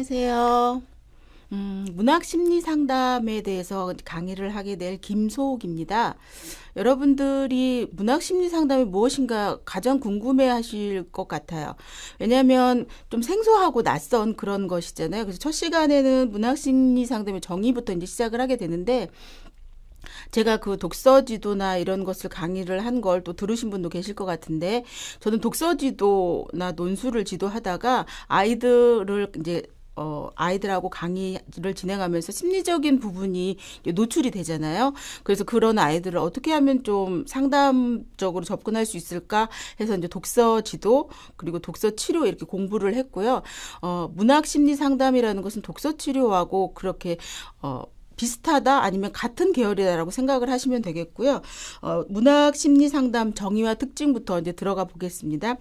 안녕하세요. 문학 심리 상담에 대해서 강의를 하게 될 김소옥입니다. 여러분들이 문학 심리 상담이 무엇인가 가장 궁금해 하실 것 같아요. 왜냐하면 좀 생소하고 낯선 그런 것이잖아요. 그래서 첫 시간에는 문학 심리 상담의 정의부터 이제 시작을 하게 되는데, 제가 그 독서 지도나 이런 것을 강의를 한 걸 또 들으신 분도 계실 것 같은데, 저는 독서 지도나 논술을 지도하다가 아이들을 이제 아이들하고 강의를 진행하면서 심리적인 부분이 노출이 되잖아요. 그래서 그런 아이들을 어떻게 하면 좀 상담적으로 접근할 수 있을까 해서 이제 독서 지도 그리고 독서 치료 이렇게 공부를 했고요. 문학 심리 상담이라는 것은 독서 치료하고 그렇게 비슷하다 아니면 같은 계열이다라고 생각을 하시면 되겠고요. 문학 심리 상담 정의와 특징부터 이제 들어가 보겠습니다.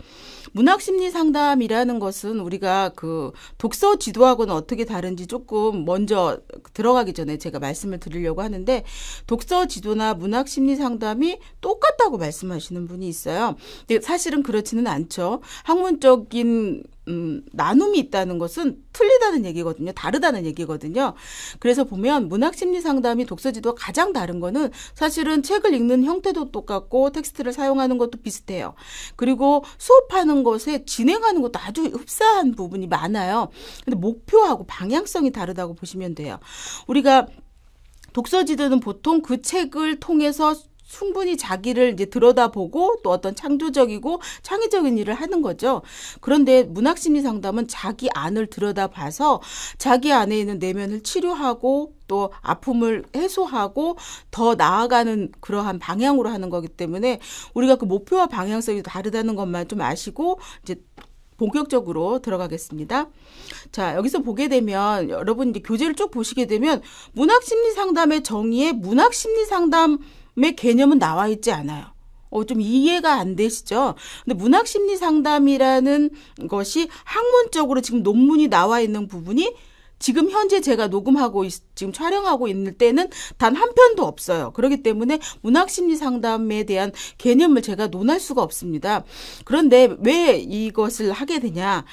문학 심리 상담이라는 것은 우리가 그 독서 지도하고는 어떻게 다른지 조금 먼저 들어가기 전에 제가 말씀을 드리려고 하는데, 독서 지도나 문학 심리 상담이 똑같다고 말씀하시는 분이 있어요. 근데 사실은 그렇지는 않죠. 학문적인 나눔이 있다는 것은 틀리다는 얘기거든요. 다르다는 얘기거든요. 그래서 보면 문학 심리 상담이 독서 지도와 가장 다른 거는 사실은 책을 읽는 형태도 똑같고 텍스트를 사용하는 것도 비슷해요. 그리고 수업하는 것에 진행하는 것도 아주 흡사한 부분이 많아요. 근데 목표하고 방향성이 다르다고 보시면 돼요. 우리가 독서 지도는 보통 그 책을 통해서 충분히 자기를 이제 들여다보고 또 어떤 창조적이고 창의적인 일을 하는 거죠. 그런데 문학심리 상담은 자기 안을 들여다봐서 자기 안에 있는 내면을 치료하고 또 아픔을 해소하고 더 나아가는 그러한 방향으로 하는 거기 때문에 우리가 그 목표와 방향성이 다르다는 것만 좀 아시고 이제 본격적으로 들어가겠습니다. 자, 여기서 보게 되면 여러분 이제 교재를 쭉 보시게 되면 문학심리 상담의 정의에 문학심리 상담 의 개념은 나와 있지 않아요. 좀 이해가 안 되시죠? 근데 문학심리 상담이라는 것이 학문적으로 지금 논문이 나와 있는 부분이 지금 현재 제가 녹음하고 지금 촬영하고 있는 때는 단 한 편도 없어요. 그렇기 때문에 문학심리 상담에 대한 개념을 제가 논할 수가 없습니다. 그런데 왜 이것을 하게 되냐?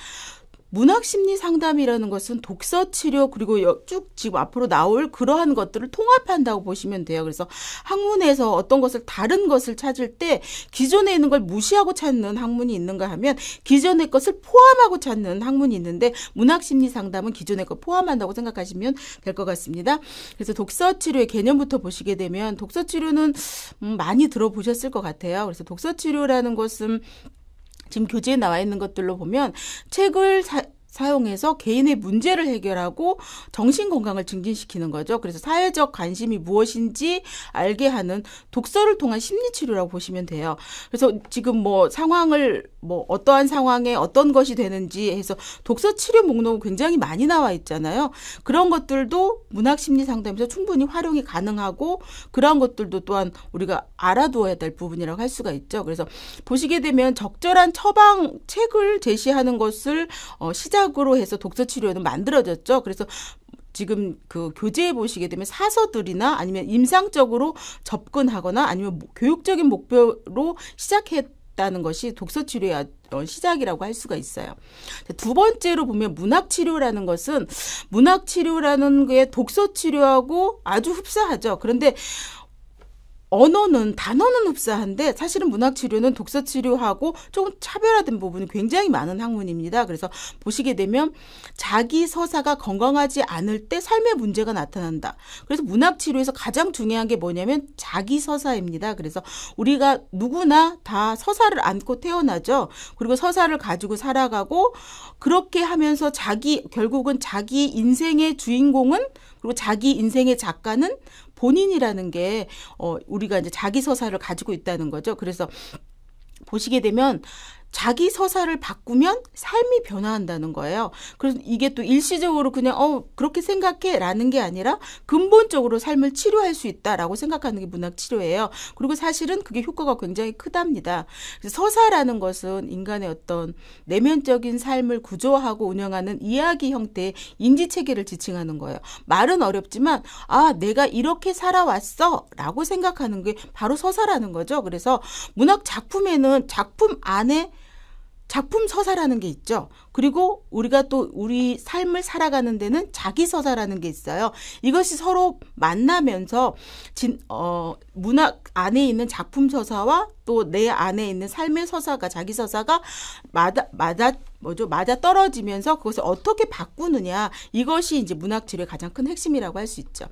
문학심리 상담이라는 것은 독서 치료 그리고 쭉 지금 앞으로 나올 그러한 것들을 통합한다고 보시면 돼요. 그래서 학문에서 어떤 것을 다른 것을 찾을 때 기존에 있는 걸 무시하고 찾는 학문이 있는가 하면 기존의 것을 포함하고 찾는 학문이 있는데, 문학심리 상담은 기존의 걸 포함한다고 생각하시면 될 것 같습니다. 그래서 독서 치료의 개념부터 보시게 되면 독서 치료는 많이 들어보셨을 것 같아요. 그래서 독서 치료라는 것은 지금 교재에 나와 있는 것들로 보면 책을 사용해서 개인의 문제를 해결하고 정신 건강을 증진시키는 거죠. 그래서 사회적 관심이 무엇인지 알게 하는 독서를 통한 심리 치료라고 보시면 돼요. 그래서 지금 상황을 어떠한 상황에 어떤 것이 되는지 해서 독서 치료 목록은 굉장히 많이 나와 있잖아요. 그런 것들도 문학 심리 상담에서 충분히 활용이 가능하고 그런 것들도 또한 우리가 알아두어야 될 부분이라고 할 수가 있죠. 그래서 보시게 되면 적절한 처방 책을 제시하는 것을 시작으로 해서 독서 치료는 만들어졌죠. 그래서 지금 그 교재에 보시게 되면 사서들이나 아니면 임상적으로 접근하거나 아니면 교육적인 목표로 시작했다는 것이 독서 치료의 시작이라고 할 수가 있어요. 두 번째로 보면 문학치료라는 것은, 문학치료라는 게 독서 치료하고 아주 흡사하죠. 그런데 단어는 흡사한데 사실은 문학치료는 독서치료하고 조금 차별화된 부분이 굉장히 많은 학문입니다. 그래서 보시게 되면 자기 서사가 건강하지 않을 때 삶의 문제가 나타난다. 그래서 문학치료에서 가장 중요한 게 뭐냐면 자기 서사입니다. 그래서 우리가 누구나 다 서사를 안고 태어나죠. 그리고 서사를 가지고 살아가고 그렇게 하면서 결국은 자기 인생의 주인공은, 그리고 자기 인생의 작가는 본인이라는 게 우리가 이제 자기 서사를 가지고 있다는 거죠. 그래서 보시게 되면 자기 서사를 바꾸면 삶이 변화한다는 거예요. 그래서 이게 또 일시적으로 그냥 그렇게 생각해 라는 게 아니라 근본적으로 삶을 치료할 수 있다라고 생각하는 게 문학 치료예요. 그리고 사실은 그게 효과가 굉장히 크답니다. 그래서 서사라는 것은 인간의 어떤 내면적인 삶을 구조하고 운영하는 이야기 형태의 인지 체계를 지칭하는 거예요. 말은 어렵지만 내가 이렇게 살아왔어 라고 생각하는 게 바로 서사라는 거죠. 그래서 문학 작품에는 작품 안에 작품 서사라는 게 있죠. 그리고 우리가 또 우리 삶을 살아가는 데는 자기 서사라는 게 있어요. 이것이 서로 만나면서 문학 안에 있는 작품 서사와 또 내 안에 있는 삶의 서사가 자기 서사가 맞아 떨어지면서 그것을 어떻게 바꾸느냐, 이것이 이제 문학 치료의 가장 큰 핵심이라고 할 수 있죠.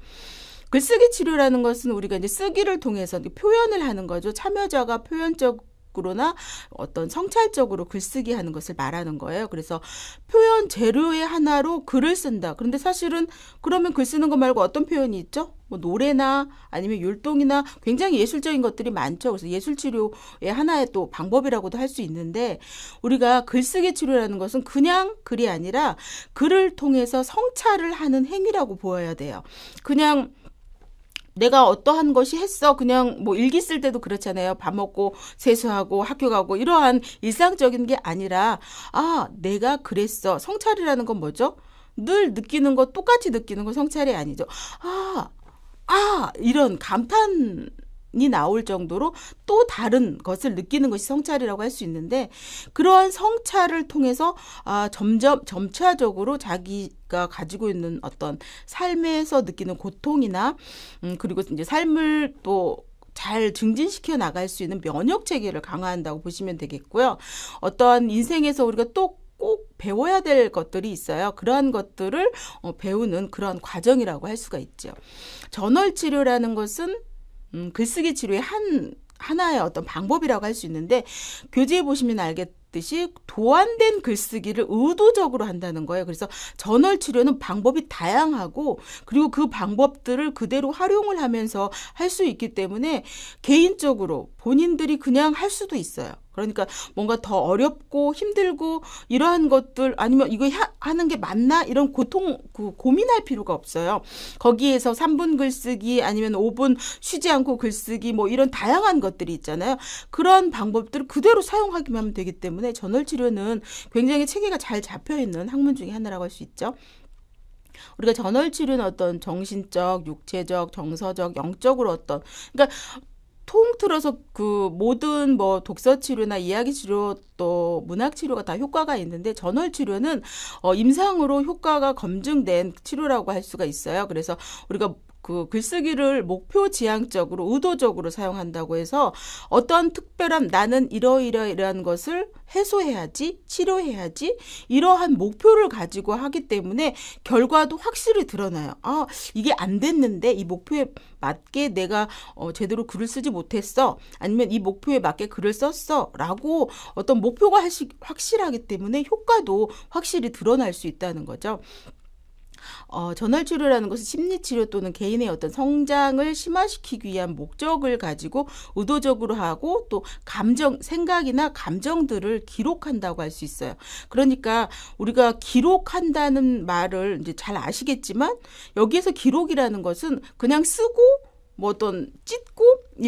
글쓰기 치료라는 것은 우리가 이제 쓰기를 통해서 표현을 하는 거죠. 참여자가 표현적으로나 어떤 성찰적으로 글쓰기 하는 것을 말하는 거예요. 그래서 표현 재료의 하나로 글을 쓴다. 그런데 사실은 그러면 글 쓰는 거 말고 어떤 표현이 있죠? 뭐 노래나 아니면 율동이나 굉장히 예술적인 것들이 많죠. 그래서 예술 치료의 하나의 또 방법이라고도 할 수 있는데, 우리가 글쓰기 치료라는 것은 그냥 글이 아니라 글을 통해서 성찰을 하는 행위라고 보아야 돼요. 그냥 내가 어떠한 것이 했어. 그냥 뭐 일기 쓸 때도 그렇잖아요. 밥 먹고 세수하고 학교 가고 이러한 일상적인 게 아니라, 내가 그랬어. 성찰이라는 건 뭐죠? 늘 느끼는 거, 똑같이 느끼는 거 성찰이 아니죠. 이런 감탄이 나올 정도로 또 다른 것을 느끼는 것이 성찰이라고 할 수 있는데, 그러한 성찰을 통해서 점차적으로 자기가 가지고 있는 어떤 삶에서 느끼는 고통이나 그리고 이제 삶을 또 잘 증진시켜 나갈 수 있는 면역 체계를 강화한다고 보시면 되겠고요. 어떤 인생에서 우리가 또 꼭 배워야 될 것들이 있어요. 그러한 것들을 배우는 그런 과정이라고 할 수가 있죠. 저널 치료라는 것은 글쓰기 치료의 하나의 어떤 방법이라고 할 수 있는데, 교재에 보시면 알겠듯이 도안된 글쓰기를 의도적으로 한다는 거예요. 그래서 저널 치료는 방법이 다양하고, 그리고 그 방법들을 그대로 활용을 하면서 할 수 있기 때문에 개인적으로 본인들이 그냥 할 수도 있어요. 그러니까 뭔가 더 어렵고 힘들고 이러한 것들, 아니면 이거 하는 게 맞나, 이런 고민할 필요가 없어요. 거기에서 3분 글쓰기 아니면 5분 쉬지 않고 글쓰기 뭐 이런 다양한 것들이 있잖아요. 그런 방법들을 그대로 사용하기만 하면 되기 때문에 저널 치료는 굉장히 체계가 잘 잡혀 있는 학문 중에 하나라고 할 수 있죠. 우리가 저널 치료는 어떤 정신적, 육체적, 정서적, 영적으로 그러니까 통틀어서 그 모든 뭐 독서 치료나 이야기 치료 또 문학 치료가 다 효과가 있는데, 저널 치료는 임상으로 효과가 검증된 치료라고 할 수가 있어요. 그래서 우리가 그 글쓰기를 목표 지향적으로 의도적으로 사용한다고 해서 어떤 특별한 나는 이러이러이러한 것을 해소해야지, 치료해야지, 이러한 목표를 가지고 하기 때문에 결과도 확실히 드러나요. 이게 안 됐는데 이 목표에 맞게 내가 제대로 글을 쓰지 못했어. 아니면 이 목표에 맞게 글을 썼어. 라고 어떤 목표가 확실하기 때문에 효과도 확실히 드러날 수 있다는 거죠. 저널 치료라는 것은 심리 치료 또는 개인의 어떤 성장을 심화시키기 위한 목적을 가지고 의도적으로 하고, 또 생각이나 감정들을 기록한다고 할 수 있어요. 그러니까 우리가 기록한다는 말을 이제 잘 아시겠지만, 여기에서 기록이라는 것은 그냥 쓰고 뭐 어떤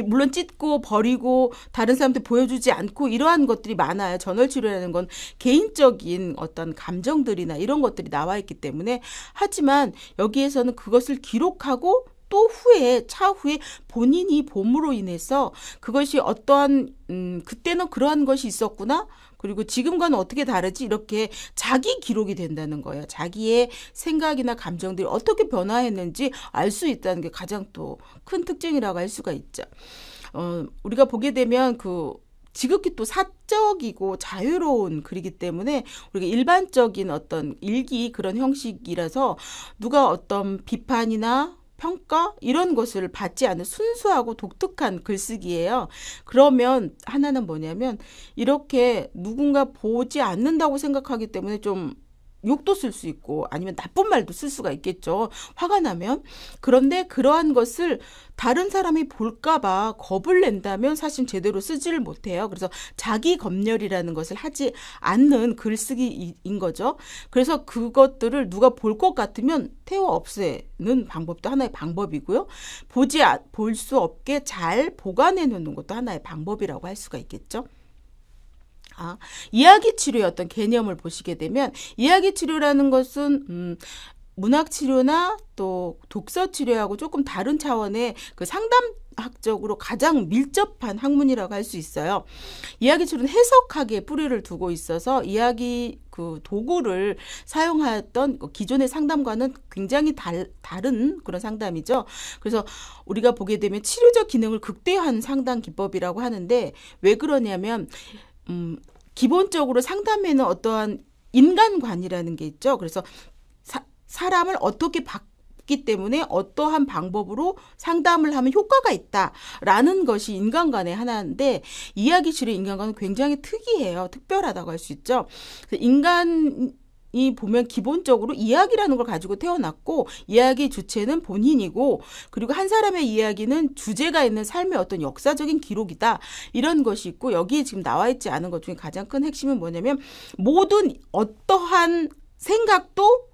물론 찢고 버리고 다른 사람한테 보여주지 않고 이러한 것들이 많아요. 저널 치료라는 건 개인적인 어떤 감정들이나 이런 것들이 나와 있기 때문에. 하지만 여기에서는 그것을 기록하고 또 차후에 본인이 봄으로 인해서 그것이 어떠한 그때는 그러한 것이 있었구나, 그리고 지금과는 어떻게 다르지, 이렇게 자기 기록이 된다는 거예요. 자기의 생각이나 감정들이 어떻게 변화했는지 알 수 있다는 게 가장 또 큰 특징이라고 할 수가 있죠. 우리가 보게 되면 지극히 또 사적이고 자유로운 글이기 때문에 우리가 일반적인 어떤 일기 그런 형식이라서 누가 어떤 비판이나 평가 이런 것을 받지 않은 순수하고 독특한 글쓰기예요. 그러면 하나는 뭐냐면, 이렇게 누군가 보지 않는다고 생각하기 때문에 좀 욕도 쓸 수 있고 아니면 나쁜 말도 쓸 수가 있겠죠. 화가 나면. 그런데 그러한 것을 다른 사람이 볼까 봐 겁을 낸다면 사실 제대로 쓰지를 못해요. 그래서 자기 검열이라는 것을 하지 않는 글쓰기인 거죠. 그래서 그것들을 누가 볼 것 같으면 태워 없애는 방법도 하나의 방법이고요. 볼 수 없게 잘 보관해 놓는 것도 하나의 방법이라고 할 수가 있겠죠. 이야기 치료의 어떤 개념을 보시게 되면, 이야기 치료라는 것은 문학 치료나 또 독서 치료하고 조금 다른 차원의 그 상담학적으로 가장 밀접한 학문이라고 할 수 있어요. 이야기 치료는 해석학에 뿌리를 두고 있어서 이야기 그 도구를 사용하였던 기존의 상담과는 굉장히 다른 그런 상담이죠. 그래서 우리가 보게 되면 치료적 기능을 극대화한 상담 기법이라고 하는데, 왜 그러냐면 기본적으로 상담에는 어떠한 인간관이라는 게 있죠. 그래서 사람을 어떻게 봤기 때문에 어떠한 방법으로 상담을 하면 효과가 있다라는 것이 인간관의 하나인데, 이야기 치료 인간관은 굉장히 특이해요. 특별하다고 할 수 있죠. 인간이 보면 기본적으로 이야기라는 걸 가지고 태어났고, 이야기 주체는 본인이고, 그리고 한 사람의 이야기는 주제가 있는 삶의 어떤 역사적인 기록이다, 이런 것이 있고, 여기에 지금 나와 있지 않은 것 중에 가장 큰 핵심은 뭐냐면, 모든 어떠한 생각도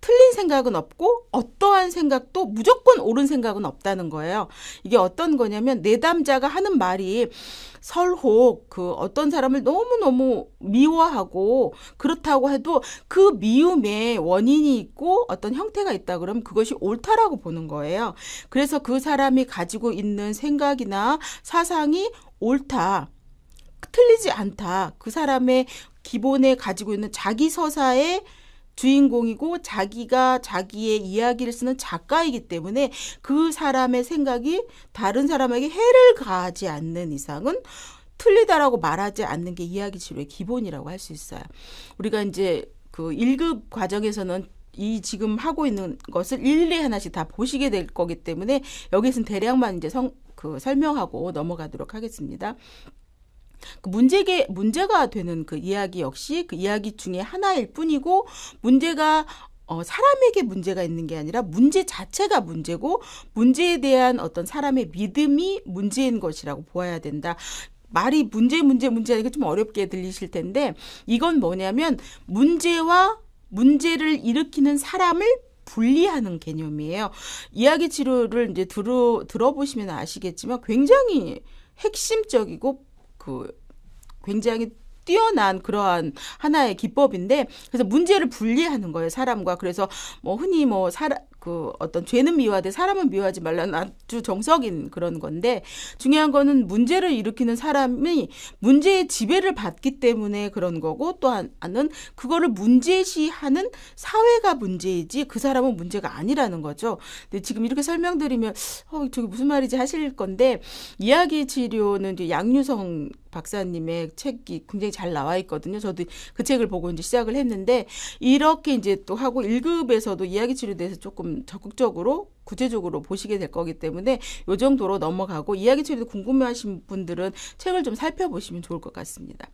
틀린 생각은 없고 어떠한 생각도 무조건 옳은 생각은 없다는 거예요. 이게 어떤 거냐면, 내담자가 하는 말이 설혹 어떤 사람을 너무너무 미워하고 그렇다고 해도 그 미움에 원인이 있고 어떤 형태가 있다 그러면 그것이 옳다라고 보는 거예요. 그래서 그 사람이 가지고 있는 생각이나 사상이 옳다, 틀리지 않다. 그 사람의 기본에 가지고 있는 자기 서사의 주인공이고 자기가 자기의 이야기를 쓰는 작가이기 때문에 그 사람의 생각이 다른 사람에게 해를 가하지 않는 이상은 틀리다라고 말하지 않는 게 이야기 치료의 기본이라고 할 수 있어요. 우리가 이제 그 1급 과정에서는 이 지금 하고 있는 것을 일일이 하나씩 다 보시게 될 거기 때문에 여기서는 대략만 이제 설명하고 넘어가도록 하겠습니다. 문제가 되는 그 이야기 역시 그 이야기 중에 하나일 뿐이고, 문제가 사람에게 문제가 있는 게 아니라 문제 자체가 문제고, 문제에 대한 어떤 사람의 믿음이 문제인 것이라고 보아야 된다. 말이 문제하니까 좀 어렵게 들리실 텐데, 이건 뭐냐면 문제와 문제를 일으키는 사람을 분리하는 개념이에요. 이야기 치료를 이제 들어보시면 아시겠지만 굉장히 핵심적이고 굉장히 뛰어난 그러한 하나의 기법인데, 그래서 문제를 분리하는 거예요, 사람과. 그래서 흔히 어떤 죄는 미워하되 사람은 미워하지 말라는 아주 정석인 그런 건데, 중요한 거는 문제를 일으키는 사람이 문제의 지배를 받기 때문에 그런 거고, 또 하나는 그거를 문제시하는 사회가 문제이지 그 사람은 문제가 아니라는 거죠. 근데 지금 이렇게 설명드리면 저게 무슨 말이지 하실 건데, 이야기 치료는 이제 양유성 박사님의 책이 굉장히 잘 나와 있거든요. 저도 그 책을 보고 이제 시작을 했는데, 이렇게 이제 또 하고 1급에서도 이야기 치료에 대해서 조금 적극적으로 구체적으로 보시게 될 거기 때문에 요 정도로 넘어가고, 이야기 치료도 궁금해하신 분들은 책을 좀 살펴보시면 좋을 것 같습니다.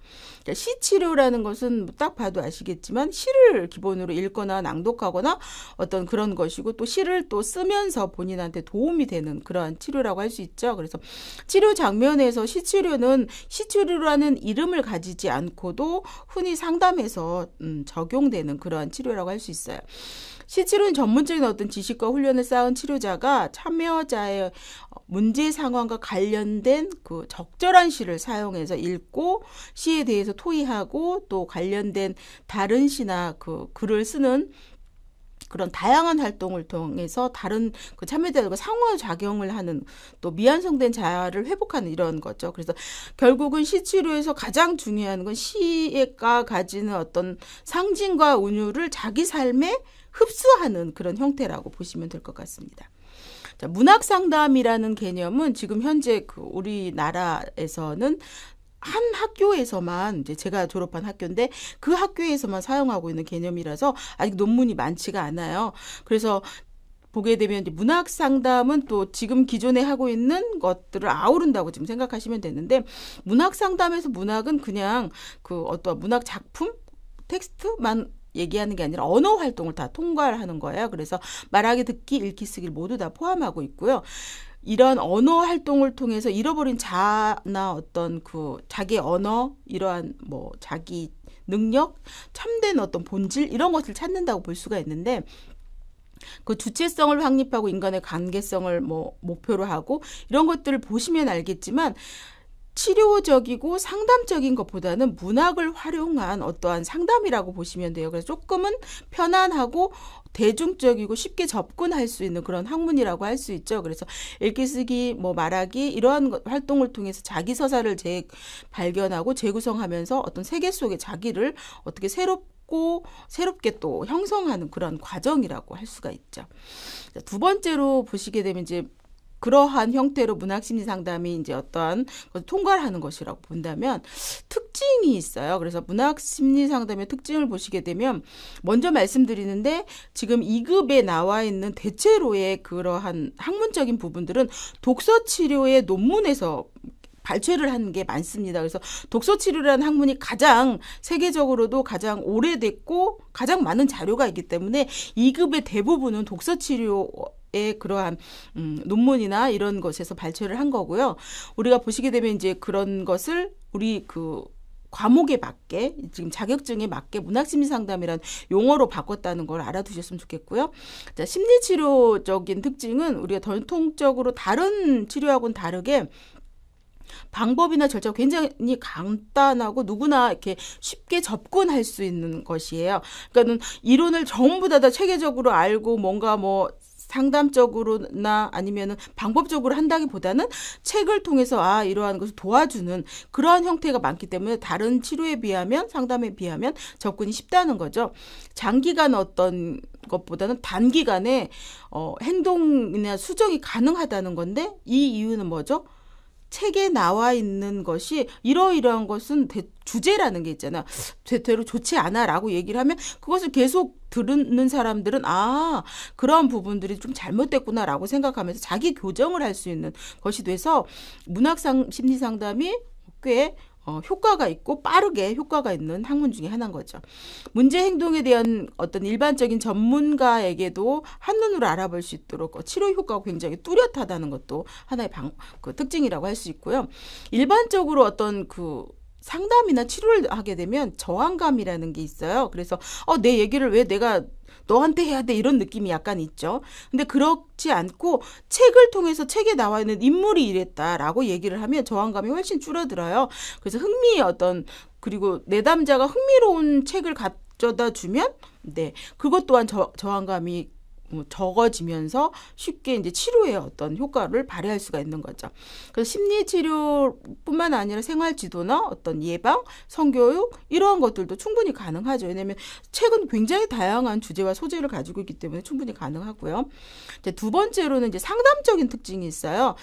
시 치료라는 것은 딱 봐도 아시겠지만 시를 기본으로 읽거나 낭독하거나 어떤 그런 것이고, 또 시를 또 쓰면서 본인한테 도움이 되는 그러한 치료라고 할 수 있죠. 그래서 치료 장면에서 시 치료라는 이름을 가지지 않고도 흔히 상담에서 적용되는 그러한 치료라고 할 수 있어요. 시치료는 전문적인 어떤 지식과 훈련을 쌓은 치료자가 참여자의 문제 상황과 관련된 그 적절한 시를 사용해서 읽고, 시에 대해서 토의하고, 또 관련된 다른 시나 그 글을 쓰는 그런 다양한 활동을 통해서 다른 그 참여자들과 상호작용을 하는, 또 미완성된 자아를 회복하는 이런 거죠. 그래서 결국은 시치료에서 가장 중요한 건 시가 가지는 어떤 상징과 은유를 자기 삶에 흡수하는 그런 형태라고 보시면 될 것 같습니다. 자, 문학 상담이라는 개념은 지금 현재 우리나라에서는 한 학교에서만, 이제 제가 졸업한 학교인데 그 학교에서만 사용하고 있는 개념이라서 아직 논문이 많지가 않아요. 그래서 보게 되면 이제 문학 상담은 또 지금 기존에 하고 있는 것들을 아우른다고 지금 생각하시면 되는데, 문학 상담에서 문학은 그냥 어떤 문학 작품, 텍스트만 얘기하는 게 아니라 언어 활동을 다 통괄하는 거예요. 그래서 말하기, 듣기, 읽기, 쓰기를 모두 다 포함하고 있고요. 이런 언어 활동을 통해서 잃어버린 자아나 어떤 자기 언어, 이러한 자기 능력, 참된 어떤 본질, 이런 것을 찾는다고 볼 수가 있는데, 그 주체성을 확립하고 인간의 관계성을 목표로 하고 이런 것들을 보시면 알겠지만, 치료적이고 상담적인 것보다는 문학을 활용한 어떠한 상담이라고 보시면 돼요. 그래서 조금은 편안하고 대중적이고 쉽게 접근할 수 있는 그런 학문이라고 할 수 있죠. 그래서 읽기, 쓰기, 뭐 말하기 이러한 활동을 통해서 자기 서사를 발견하고 재구성하면서 어떤 세계 속의 자기를 어떻게 새롭게 또 형성하는 그런 과정이라고 할 수가 있죠. 두 번째로 보시게 되면 이제 그러한 형태로 문학심리 상담이 이제 어떠한 것을 통과를 하는 것이라고 본다면 특징이 있어요. 그래서 문학심리 상담의 특징을 보시게 되면 먼저 말씀드리는데 지금 2급에 나와 있는 대체로의 그러한 학문적인 부분들은 독서치료의 논문에서 발췌를 하는 게 많습니다. 그래서 독서치료라는 학문이 가장 세계적으로도 가장 오래됐고 가장 많은 자료가 있기 때문에 2급의 대부분은 독서치료의 그러한 논문이나 이런 것에서 발췌를 한 거고요. 우리가 보시게 되면 이제 그런 것을 우리 그 과목에 맞게 지금 자격증에 맞게 문학심리 상담이라는 용어로 바꿨다는 걸 알아두셨으면 좋겠고요. 자, 심리치료적인 특징은 우리가 전통적으로 다른 치료하고는 다르게 방법이나 절차가 굉장히 간단하고 누구나 이렇게 쉽게 접근할 수 있는 것이에요. 그러니까는 이론을 전부 다 체계적으로 알고 뭔가 뭐 상담적으로나 아니면은 방법적으로 한다기보다는 책을 통해서 이러한 것을 도와주는 그러한 형태가 많기 때문에 다른 치료에 비하면 상담에 비하면 접근이 쉽다는 거죠. 장기간 어떤 것보다는 단기간에 행동이나 수정이 가능하다는 건데 이 이유는 뭐죠? 책에 나와 있는 것이 이러이러한 것은 주제라는 게 있잖아. 대체로 좋지 않아 라고 얘기를 하면 그것을 계속 듣는 사람들은 그런 부분들이 좀 잘못됐구나 라고 생각하면서 자기 교정을 할 수 있는 것이 돼서 심리 상담이 꽤 효과가 있고 빠르게 효과가 있는 학문 중에 하나인 거죠. 문제 행동에 대한 어떤 일반적인 전문가에게도 한눈으로 알아볼 수 있도록 치료 효과가 굉장히 뚜렷하다는 것도 하나의 그 특징이라고 할 수 있고요. 일반적으로 어떤 그 상담이나 치료를 하게 되면 저항감이라는 게 있어요. 그래서 내 얘기를 왜 내가 너한테 해야 돼 이런 느낌이 약간 있죠. 근데 그렇지 않고 책을 통해서 책에 나와 있는 인물이 이랬다라고 얘기를 하면 저항감이 훨씬 줄어들어요. 그래서 그리고 내담자가 흥미로운 책을 가져다 주면 그것 또한 저항감이 적어지면서 쉽게 이제 치료에 어떤 효과를 발휘할 수가 있는 거죠. 그래서 심리 치료뿐만 아니라 생활 지도나 어떤 예방, 성교육 이러한 것들도 충분히 가능하죠. 왜냐하면 책은 굉장히 다양한 주제와 소재를 가지고 있기 때문에 충분히 가능하고요. 이제 두 번째로는 이제 상담적인 특징이 있어요.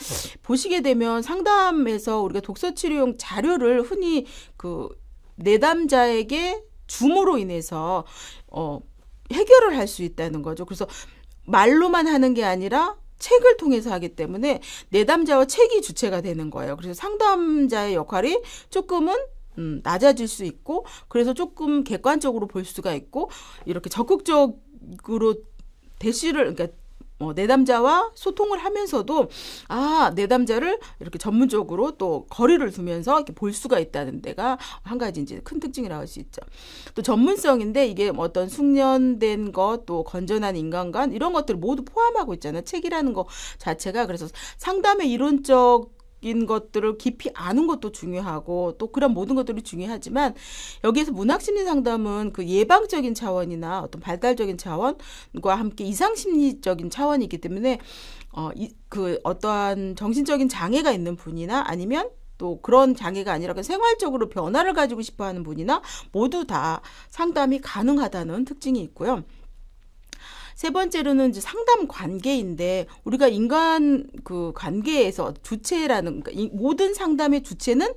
보시게 되면 상담에서 우리가 독서 치료용 자료를 흔히 그 내담자에게 줌으로 인해서 해결을 할 수 있다는 거죠. 그래서 말로만 하는 게 아니라 책을 통해서 하기 때문에 내담자와 책이 주체가 되는 거예요. 그래서 상담자의 역할이 조금은 낮아질 수 있고 그래서 조금 객관적으로 볼 수가 있고 이렇게 적극적으로 그러니까 내담자와 소통을 하면서도 내담자를 이렇게 전문적으로 또 거리를 두면서 이렇게 볼 수가 있다는 데가 한 가지 이제 큰 특징이라고 할 수 있죠. 또 전문성인데 이게 어떤 숙련된 것, 또 건전한 인간관 이런 것들을 모두 포함하고 있잖아요. 책이라는 거 자체가. 그래서 상담의 이론적인 것들을 깊이 아는 것도 중요하고 또 그런 모든 것들이 중요하지만 여기에서 문학심리 상담은 그 예방적인 차원이나 어떤 발달적인 차원과 함께 이상심리적인 차원이기 때문에 그 어떠한 정신적인 장애가 있는 분이나 아니면 또 그런 장애가 아니라 생활적으로 변화를 가지고 싶어하는 분이나 모두 다 상담이 가능하다는 특징이 있고요. 세 번째로는 이제 상담 관계인데 우리가 인간 그 관계에서 주체라는 그러니까 모든 상담의 주체는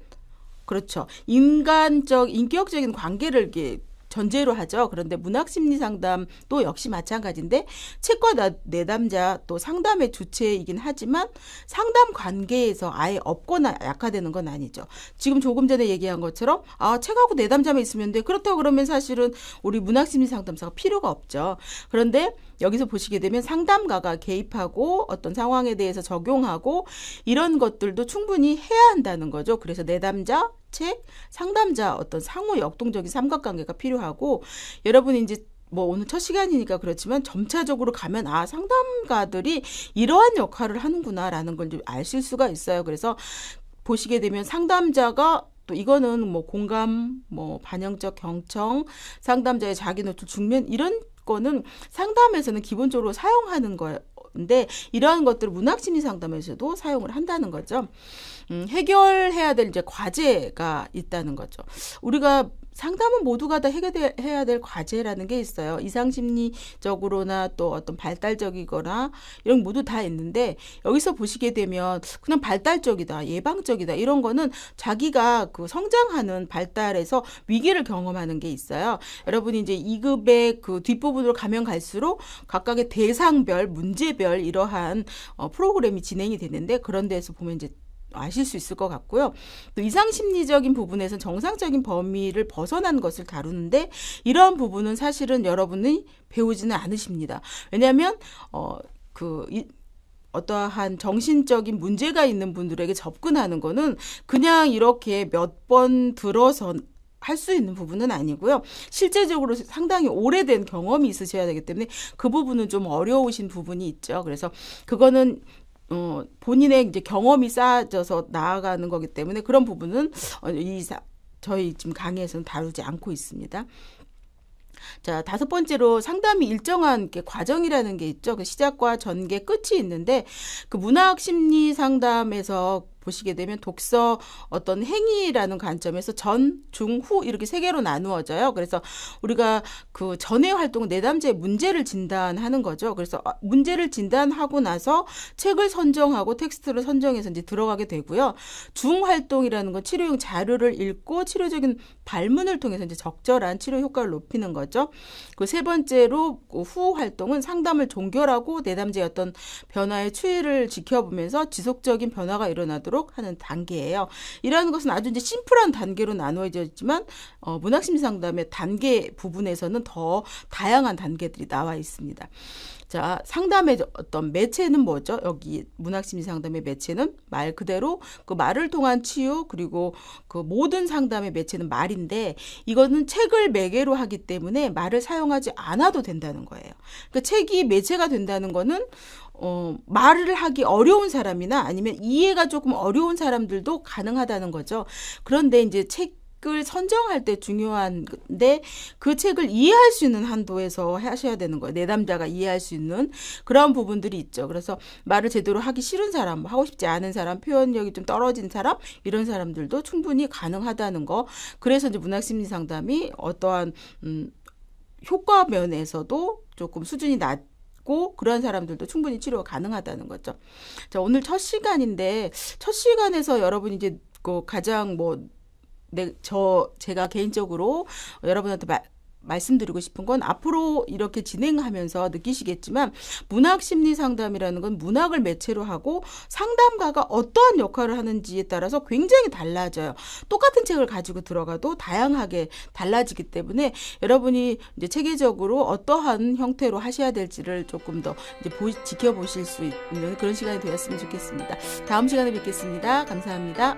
그렇죠. 인격적인 관계를 이렇게 전제로 하죠. 그런데 문학심리 상담도 역시 마찬가지인데 책과 내담자 또 상담의 주체이긴 하지만 상담 관계에서 아예 없거나 약화되는 건 아니죠. 지금 조금 전에 얘기한 것처럼 책하고 내담자만 있으면 돼. 그렇다고 그러면 사실은 우리 문학심리 상담사가 필요가 없죠. 그런데 여기서 보시게 되면 상담가가 개입하고 어떤 상황에 대해서 적용하고 이런 것들도 충분히 해야 한다는 거죠. 그래서 내담자, 책, 상담자 어떤 상호 역동적인 삼각관계가 필요하고 여러분이 이제 오늘 첫 시간이니까 그렇지만 점차적으로 가면 상담가들이 이러한 역할을 하는구나라는 걸 좀 아실 수가 있어요. 그래서 보시게 되면 상담자가 또 이거는 뭐 공감, 뭐 반영적 경청, 상담자의 자기 노출 중면 이런 거는 상담에서는 기본적으로 사용하는 건데 이러한 것들을 문학심리 상담에서도 사용을 한다는 거죠. 해결해야 될 이제 과제가 있다는 거죠. 우리가 상담은 모두가 다 해결해야 될 과제라는 게 있어요. 이상심리적으로나 또 어떤 발달적이거나 이런 모두 다 있는데 여기서 보시게 되면 그냥 발달적이다, 예방적이다 이런 거는 자기가 그 성장하는 발달에서 위기를 경험하는 게 있어요. 여러분이 이제 2급의 그 뒷부분으로 가면 갈수록 각각의 대상별, 문제별 이러한 프로그램이 진행이 되는데 그런 데서 보면 이제 아실 수 있을 것 같고요. 또 이상심리적인 부분에서는 정상적인 범위를 벗어난 것을 다루는데 이러한 부분은 사실은 여러분이 배우지는 않으십니다. 왜냐하면 어떠한 정신적인 문제가 있는 분들에게 접근하는 거는 그냥 이렇게 몇 번 들어서 할 수 있는 부분은 아니고요. 실제적으로 상당히 오래된 경험이 있으셔야 되기 때문에 그 부분은 좀 어려우신 부분이 있죠. 그래서 그거는 본인의 이제 경험이 쌓아져서 나아가는 거기 때문에 그런 부분은 저희 지금 강의에서는 다루지 않고 있습니다. 자, 5번째로 상담이 일정한 과정이라는 게 있죠. 그 시작과 전개, 끝이 있는데 그 문학 심리 상담에서 보시게 되면 독서 어떤 행위라는 관점에서 전, 중, 후 이렇게 3개로 나누어져요. 그래서 우리가 그 전의 활동은 내담자의 문제를 진단하는 거죠. 그래서 문제를 진단하고 나서 책을 선정하고 텍스트를 선정해서 이제 들어가게 되고요. 중 활동이라는 건 치료용 자료를 읽고 치료적인 발문을 통해서 이제 적절한 치료 효과를 높이는 거죠. 그 3번째로 후 활동은 상담을 종결하고 내담자의 어떤 변화의 추이를 지켜보면서 지속적인 변화가 일어나도록 하는 단계예요. 이러한 것은 아주 이제 심플한 단계로 나누어져 있지만 문학심리 상담의 단계 부분에서는 더 다양한 단계들이 나와 있습니다. 자, 상담의 어떤 매체는 뭐죠? 여기 문학심리 상담의 매체는 말 그대로 그 말을 통한 치유 그리고 그 모든 상담의 매체는 말인데 이거는 책을 매개로 하기 때문에 말을 사용하지 않아도 된다는 거예요. 그 책이 매체가 된다는 거는 말을 하기 어려운 사람이나 아니면 이해가 조금 어려운 사람들도 가능하다는 거죠. 그런데 이제 책을 선정할 때 중요한데 그 책을 이해할 수 있는 한도에서 하셔야 되는 거예요. 내담자가 이해할 수 있는 그런 부분들이 있죠. 그래서 말을 제대로 하기 싫은 사람, 하고 싶지 않은 사람, 표현력이 좀 떨어진 사람 이런 사람들도 충분히 가능하다는 거. 그래서 이제 문학심리 상담이 어떠한 효과 면에서도 조금 수준이 낮고 그런 사람들도 충분히 치료가 가능하다는 거죠. 자, 오늘 첫 시간인데 첫 시간에서 여러분이 이제 그 가장 제가 개인적으로 여러분한테 말씀드리고 싶은 건 앞으로 이렇게 진행하면서 느끼시겠지만 문학심리 상담이라는 건 문학을 매체로 하고 상담가가 어떠한 역할을 하는지에 따라서 굉장히 달라져요. 똑같은 책을 가지고 들어가도 다양하게 달라지기 때문에 여러분이 이제 체계적으로 어떠한 형태로 하셔야 될지를 조금 더 이제 지켜보실 수 있는 그런 시간이 되었으면 좋겠습니다. 다음 시간에 뵙겠습니다. 감사합니다.